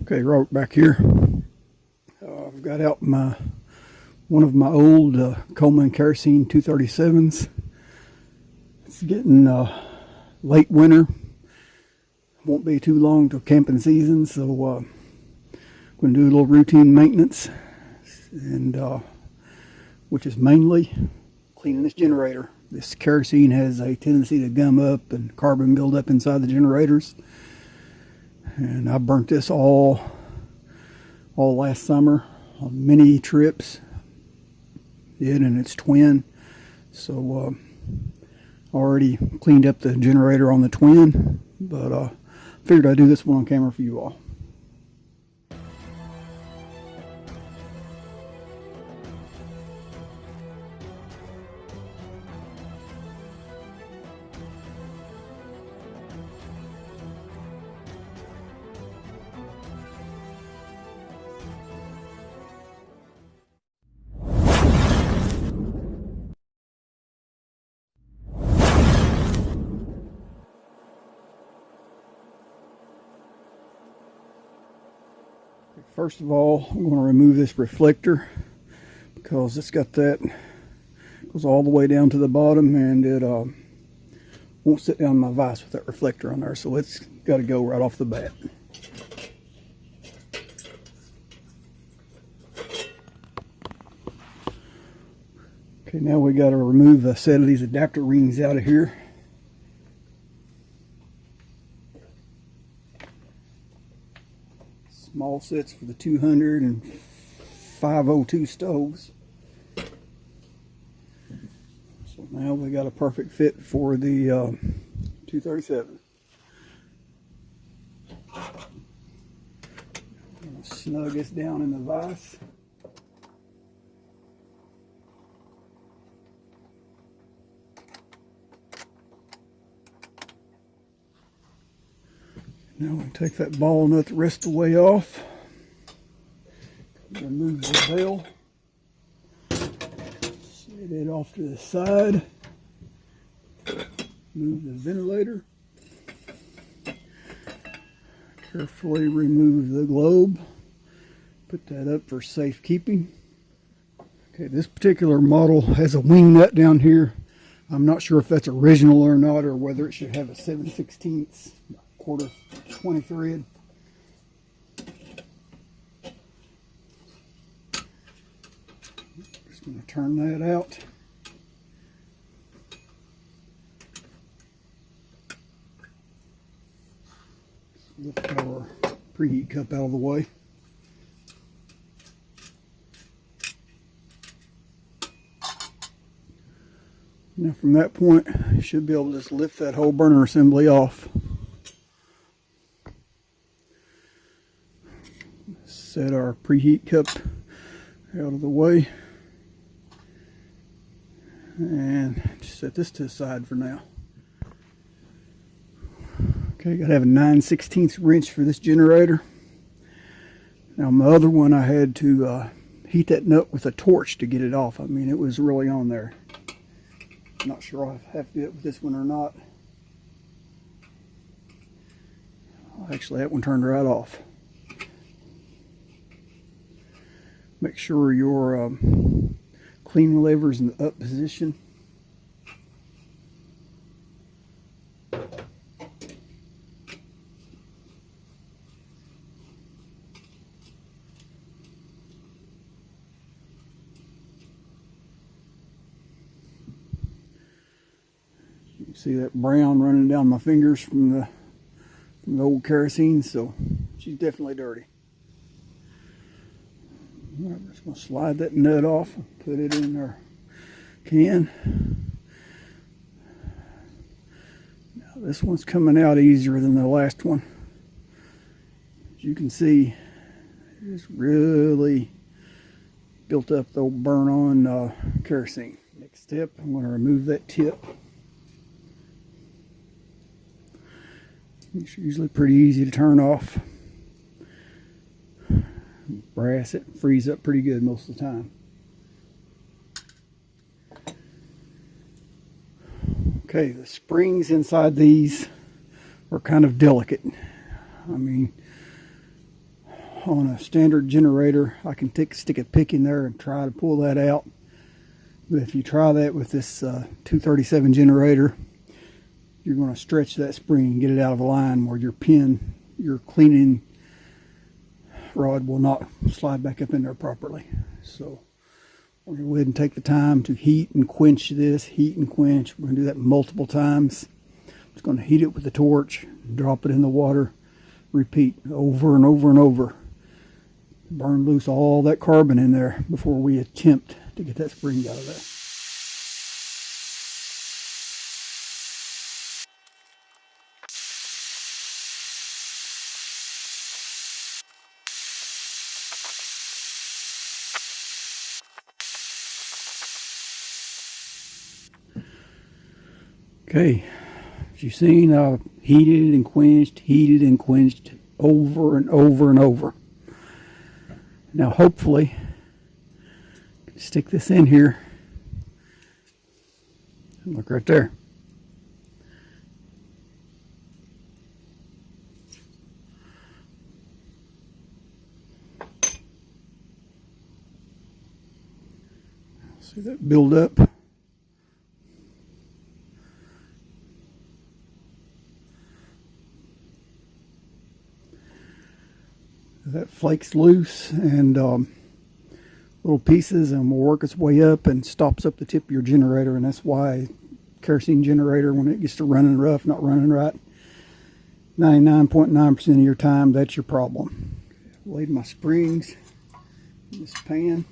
Okay, right back here. I've got out one of my old Coleman kerosene 237s. It's getting late winter. Won't be too long till camping season, so I'm going to do a little routine maintenance, and which is mainly cleaning this generator. This kerosene has a tendency to gum up and carbon build up inside the generators. And I burnt this all last summer on many trips. It and its twin. So already cleaned up the generator on the twin, but figured I'd do this one on camera for you all. First of all, I'm going to remove this reflector because it's got that, goes all the way down to the bottom, and it won't sit down in my vise with that reflector on there, so it's got to go right off the bat. Okay, now we got to remove a set of these adapter rings out of here. Small sets for the 200 and 502 stoves. So now we got a perfect fit for the 237. Snug this down in the vise. Now we take that ball nut the rest of the way off. Remove the bell. Set it off to the side. Move the ventilator. Carefully remove the globe. Put that up for safekeeping. Okay, this particular model has a wing nut down here. I'm not sure if that's original or not, or whether it should have a 7/16 quarter 20 thread. Just going to turn that out. Lift our preheat cup out of the way. Now from that point, you should be able to just lift that whole burner assembly off. Set our preheat cup out of the way, and just set this to the side for now. Okay, gotta have a 9/16 wrench for this generator. Now my other one, I had to heat that nut with a torch to get it off. I mean, it was really on there. Not sure I have to do it with this one or not. Actually, that one turned right off. Make sure your cleaning lever is in the up position. You can see that brown running down my fingers from the old kerosene, so she's definitely dirty. I'm just going to slide that nut off and put it in our can. Now this one's coming out easier than the last one. As you can see, it's really built up the old burn on kerosene. Next step, I'm going to remove that tip. It's usually pretty easy to turn off. Brass, it frees up pretty good most of the time. Okay, the springs inside these are kind of delicate. I mean, on a standard generator, I can stick a pick in there and try to pull that out. But if you try that with this 237 generator, you're going to stretch that spring and get it out of line where your cleaning rod will not slide back up in there properly. So we're going to go ahead and take the time to heat and quench this, heat and quench. We're going to do that multiple times. Just going to heat it with the torch, drop it in the water, repeat over and over and over. Burn loose all that carbon in there before we attempt to get that spring out of there. Okay, as you've seen, I've heated and quenched over and over and over. Now hopefully, stick this in here. Look right there. See that build up? That flakes loose and little pieces, and will work its way up and stops up the tip of your generator. And that's why kerosene generator, when it gets to running rough, not running right, 99.9% of your time, that's your problem. I've laid my springs in this pan.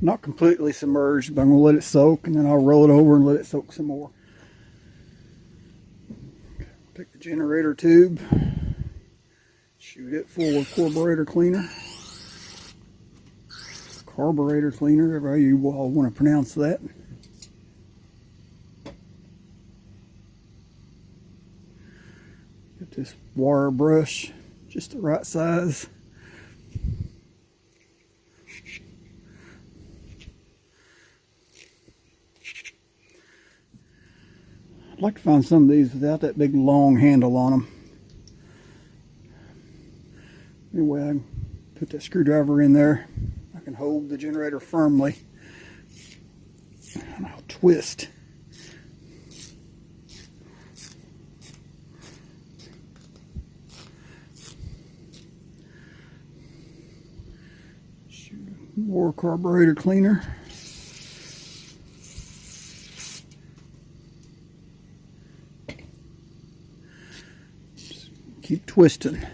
Not completely submerged, but I'm going to let it soak, and then I'll roll it over and let it soak some more. Take the generator tube, shoot it full of carburetor cleaner, however you all want to pronounce that. Get this wire brush just the right size. I'd like to find some of these without that big long handle on them. Anyway, I can put that screwdriver in there. I can hold the generator firmly, and I'll twist. Shoot more carburetor cleaner. Keep twisting.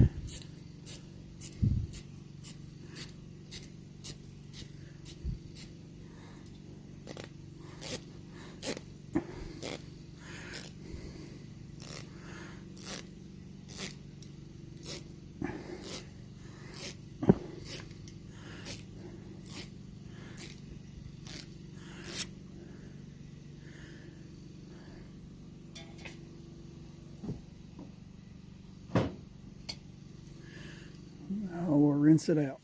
Now we'll rinse it out.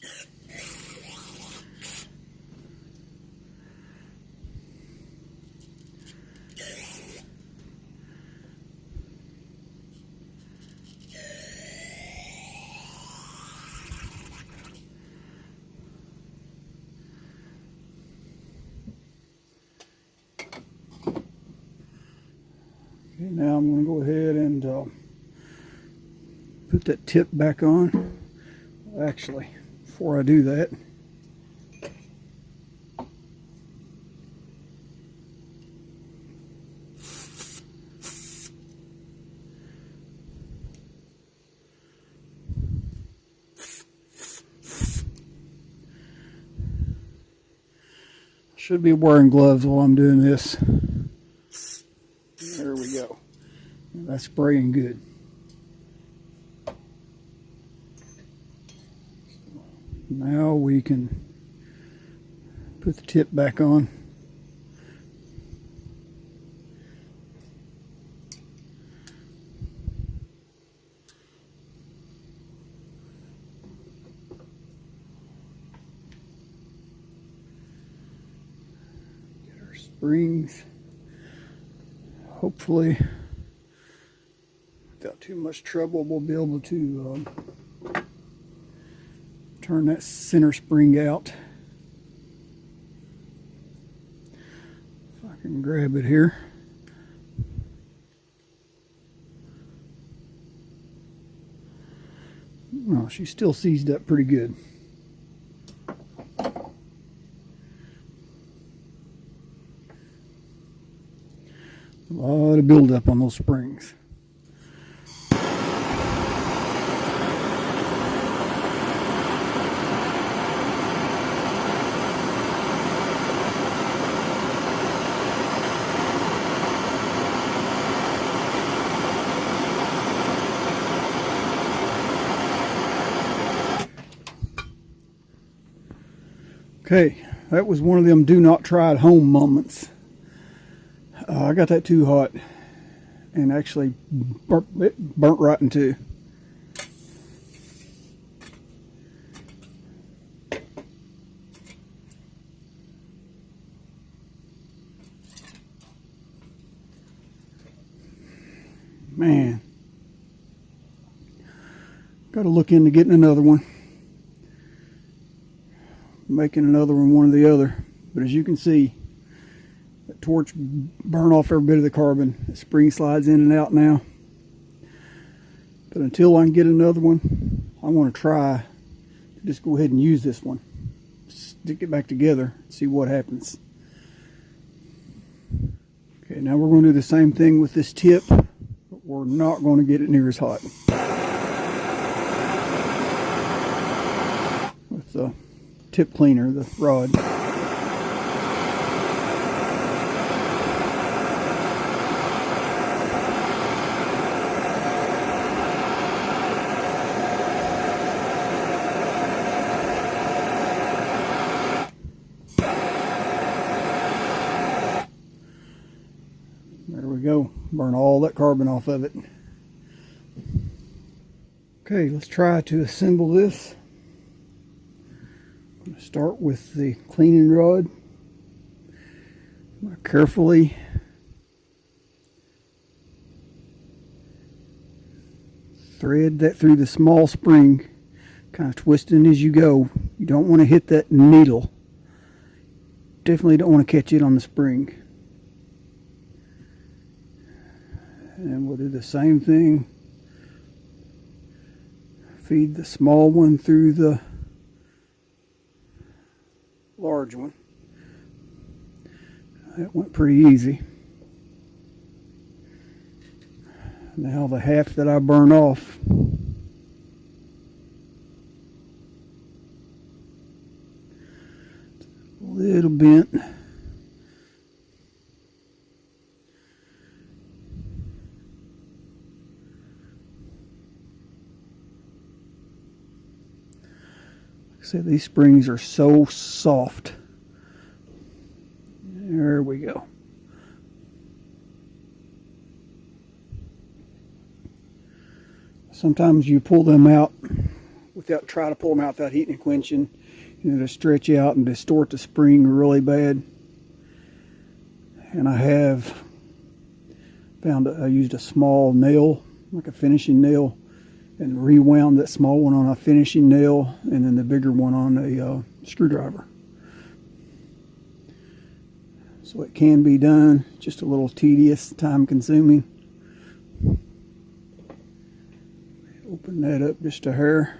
Okay, now I'm going to go ahead and put that tip back on. Actually, before I do that, I should be wearing gloves while I'm doing this. There we go. That's spraying good. Now we can put the tip back on. springs. Hopefully, without too much trouble, we'll be able to turn that center spring out. If I can grab it here. No, she still seized up pretty good. A lot of buildup on those springs. Okay, that was one of them do not try at home moments. I got that too hot and actually burnt right in two. Man, got to look into getting another one. Making another one or the other, but as you can see, the torch burned off every bit of the carbon. The spring slides in and out now, but until I can get another one, I want to try to just go ahead and use this one, stick it back together, see what happens. Okay, now we're going to do the same thing with this tip, but we're not going to get it near as hot with the tip cleaner, the rod. There we go. Burn all that carbon off of it. Okay, let's try to assemble this. I'm going to start with the cleaning rod. I'm going to carefully thread that through the small spring, kind of twisting as you go. You don't want to hit that needle. Definitely don't want to catch it on the spring. And we'll do the same thing. Feed the small one through the large one. That went pretty easy. Now the half that I burn off, a little bent. Like I said, these springs are so soft. There we go. Sometimes you pull them out try to pull them out without heating and quenching. You know, to stretch out and distort the spring really bad. And I have found I used a small nail, like a finishing nail, and rewound that small one on a finishing nail and then the bigger one on a screwdriver. So it can be done, just a little tedious, time consuming. Open that up just a hair.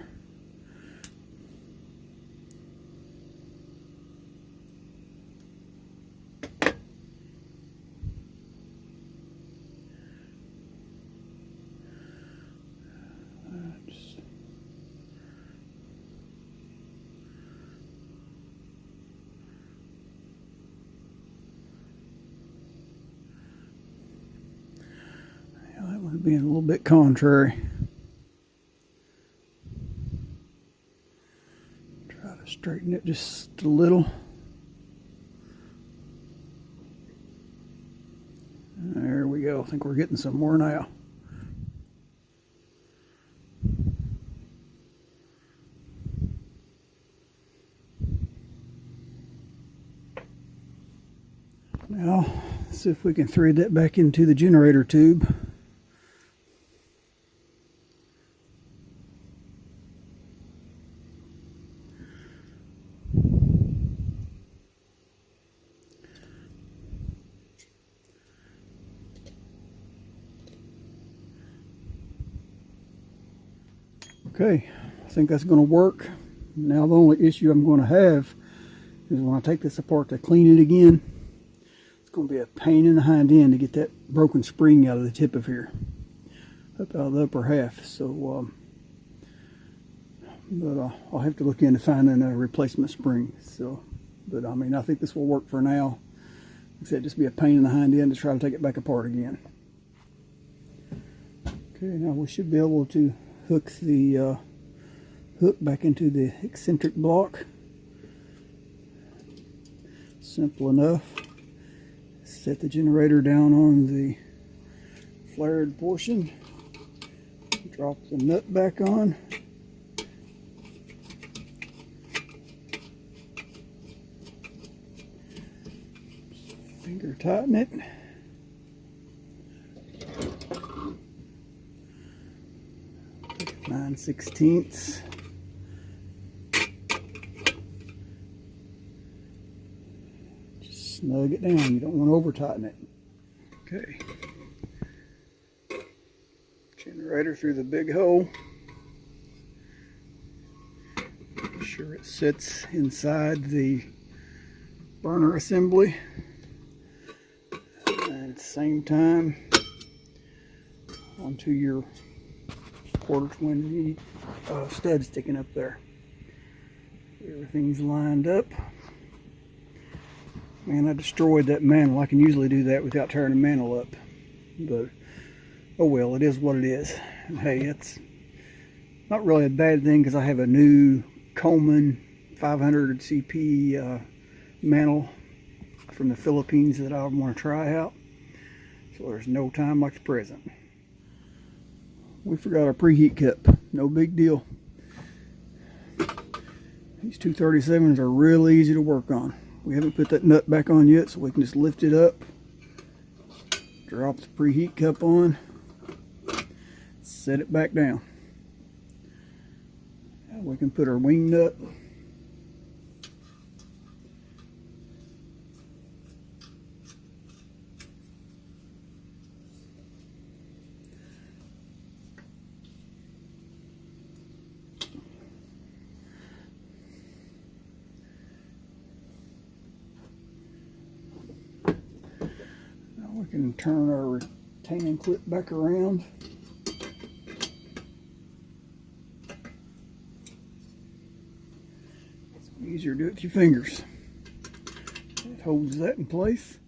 That one being a little bit contrary. Try to straighten it just a little. There we go. I think we're getting some more now. Now, let's see if we can thread that back into the generator tube. Okay, I think that's going to work. Now the only issue I'm going to have is when I take this apart to clean it again, it's going to be a pain in the hind end to get that broken spring out of the tip of here, up out of the upper half. So, but I'll have to look into finding a replacement spring. So, but I mean, I think this will work for now. Like I said, just be a pain in the hind end to try to take it back apart again. Okay, now we should be able to hook the hook back into the eccentric block. Simple enough. Set the generator down on the flared portion. Drop the nut back on. Finger tighten it. Take it 9/16. Just snug it down. You don't want to over tighten it. Okay. Generator through the big hole. Make sure it sits inside the burner assembly. And at the same time, onto your 1/4 stud sticking up there. Everything's lined up. Man, I destroyed that mantle. I can usually do that without tearing the mantle up. But, oh well, it is what it is. And hey, it's not really a bad thing because I have a new Coleman 500 CP mantle from the Philippines that I want to try out. So there's no time like the present. We forgot our preheat cup. No big deal. These 237s are really easy to work on. We haven't put that nut back on yet, so we can just lift it up, drop the preheat cup on, set it back down. Now we can put our wing nut. We can turn our retaining clip back around. It's easier to do it with your fingers. It holds that in place.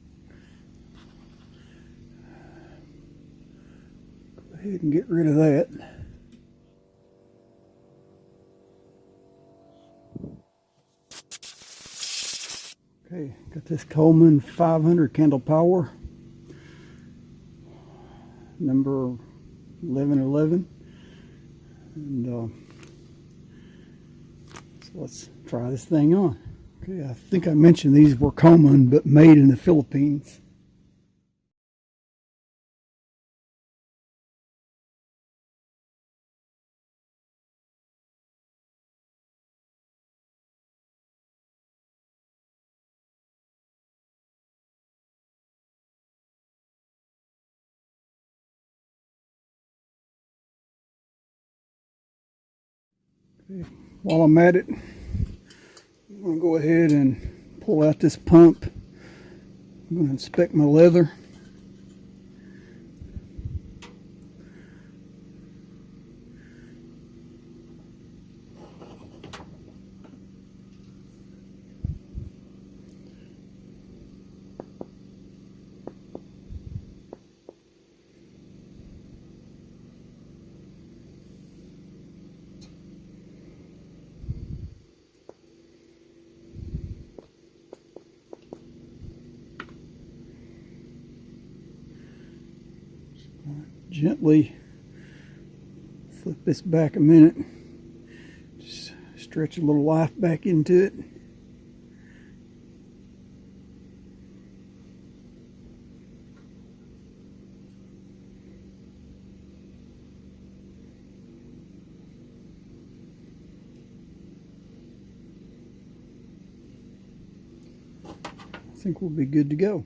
Go ahead and get rid of that. Okay, got this Coleman 500 candle power. Number 1111, and so let's try this thing on. Okay, I think I mentioned these were Coleman but made in the Philippines. Okay, while I'm at it, I'm going to go ahead and pull out this pump. I'm going to inspect my leather. Gently flip this back a minute. Just stretch a little life back into it. think we'll be good to go.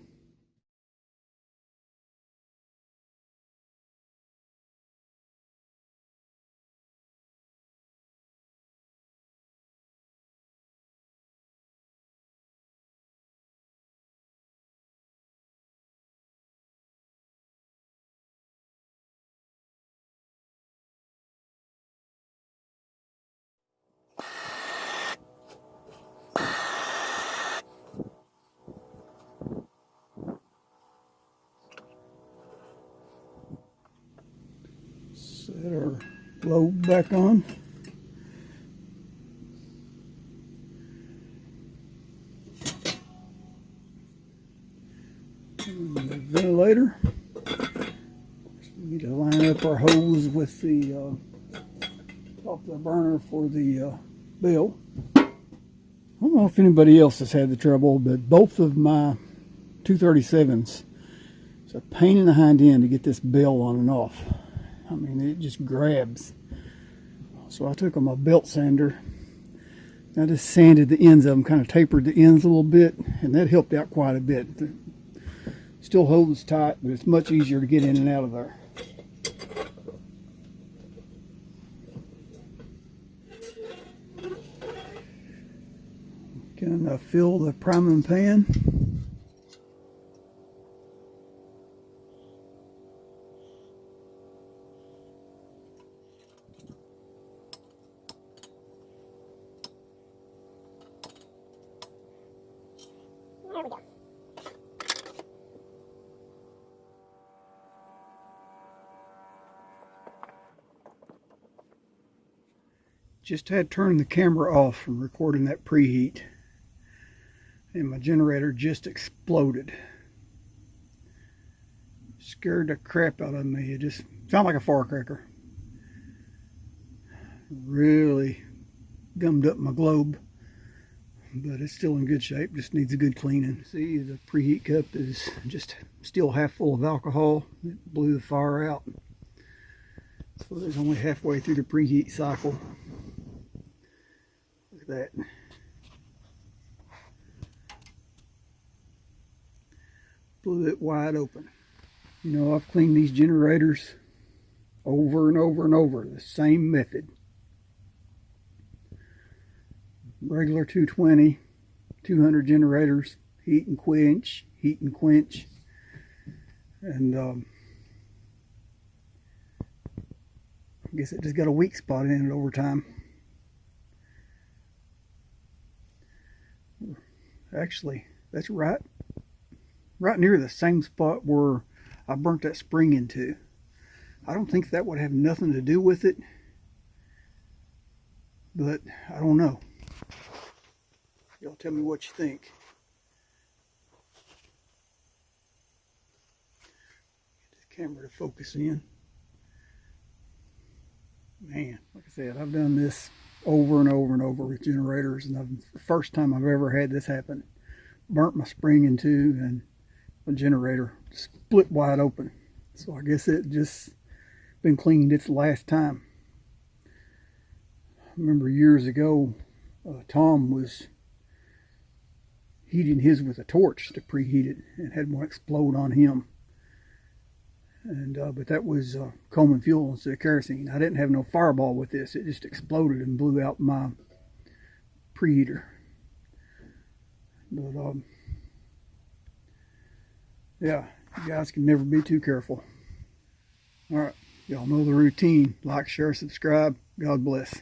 Set our globe back on. And the ventilator. We need to line up our hose with the top of the burner for the bill. I don't know if anybody else has had the trouble, but both of my 237s, it's a pain in the hind end to get this bill on and off. I mean, it just grabs. So I took my belt sander. I just sanded the ends of them, kind of tapered the ends a little bit, and that helped out quite a bit. It still holds tight, but it's much easier to get in and out of there. Gonna fill the priming pan. There we go. Just had turned the camera off from recording that preheat, and my generator just exploded. Scared the crap out of me. It just sounded like a firecracker. Really gummed up my globe, but it's still in good shape. Just needs a good cleaning. See, the preheat cup is just still half full of alcohol. It blew the fire out. So there's only halfway through the preheat cycle. Look at that. Blew it wide open. You know, I've cleaned these generators over and over and over, the same method. Regular 220, 200 generators, heat and quench, heat and quench. And I guess it just got a weak spot in it over time. Actually, that's right near the same spot where I burnt that spring into. I don't think that would have nothing to do with it, but I don't know. Y'all tell me what you think. Get this camera to focus in. Man, like I said, I've done this over and over and over with generators, and the first time I've ever had this happen. Burnt my spring in two, and the generator split wide open. So I guess it just been cleaned its last time. I remember years ago, Tom was heating his with a torch to preheat it, and had one explode on him. And but that was Coleman fuel instead of kerosene. I didn't have no fireball with this. It just exploded and blew out my preheater. But yeah, you guys can never be too careful. All right, y'all know the routine. Like, share, subscribe. God bless.